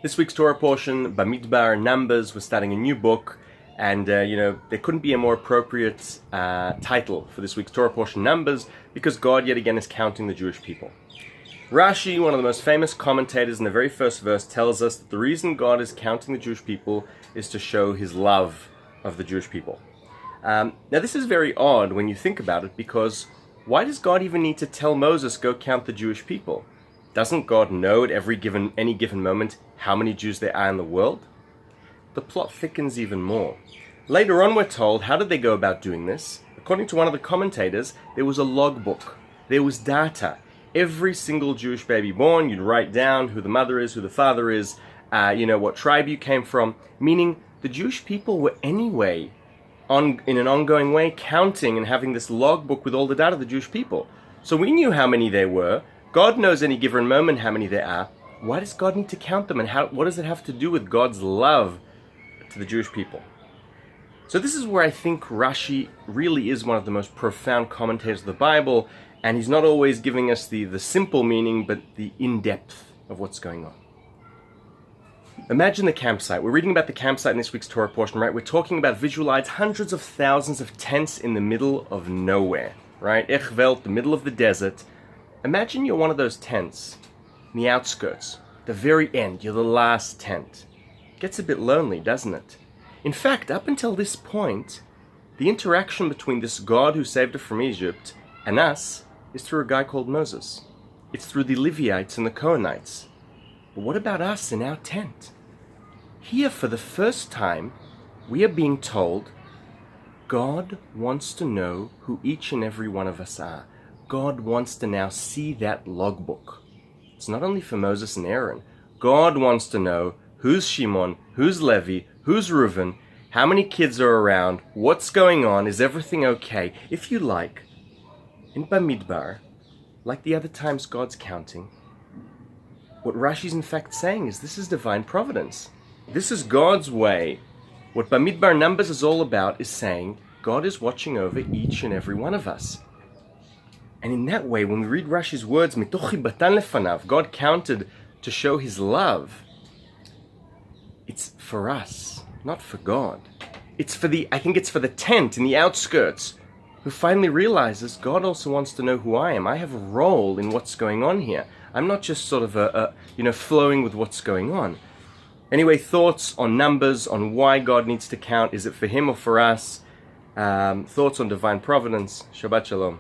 This week's Torah portion, Bamidbar, Numbers, we're starting a new book, and there couldn't be a more appropriate title for this week's Torah portion, Numbers, because God yet again is counting the Jewish people. Rashi, one of the most famous commentators in the very first verse, tells us that the reason God is counting the Jewish people is to show his love of the Jewish people. Now this is very odd when you think about it, because why does God even need to tell Moses, go count the Jewish people? Doesn't God know at any given moment how many Jews there are in the world? The plot thickens even more. Later on we're told, how did they go about doing this? According to one of the commentators, there was a logbook. There was data. Every single Jewish baby born, you'd write down who the mother is, who the father is, what tribe you came from, meaning the Jewish people were anyway, in an ongoing way, counting and having this logbook with all the data of the Jewish people. So we knew how many there were. God knows any given moment how many there are. Why does God need to count them, and what does it have to do with God's love to the Jewish people? So this is where I think Rashi really is one of the most profound commentators of the Bible, and he's not always giving us the simple meaning, but the in-depth of what's going on. Imagine the campsite. We're reading about the campsite in this week's Torah portion, right? We're talking about visualize hundreds of thousands of tents in the middle of nowhere, right? Echvelt, the middle of the desert. Imagine you're one of those tents in the outskirts, the very end, you're the last tent. Gets a bit lonely, doesn't it? In fact, up until this point, the interaction between this God who saved us from Egypt and us is through a guy called Moses. It's through the Levites and the Cohenites. But what about us in our tent? Here, for the first time, we are being told God wants to know who each and every one of us are. God wants to now see that logbook. It's not only for Moses and Aaron. God wants to know who's Shimon, who's Levi, who's Reuven, how many kids are around, what's going on, is everything okay? If you like, in Bamidbar, like the other times God's counting, what Rashi's in fact saying is this is divine providence. This is God's way. What Bamidbar Numbers is all about is saying God is watching over each and every one of us. And in that way, when we read Rashi's words, mitochi batan lefanav, God counted to show his love. It's for us, not for God. I think it's for the tent in the outskirts, who finally realizes God also wants to know who I am. I have a role in what's going on here. I'm not just sort of flowing with what's going on. Anyway, thoughts on Numbers, on why God needs to count. Is it for him or for us? Thoughts on divine providence. Shabbat Shalom.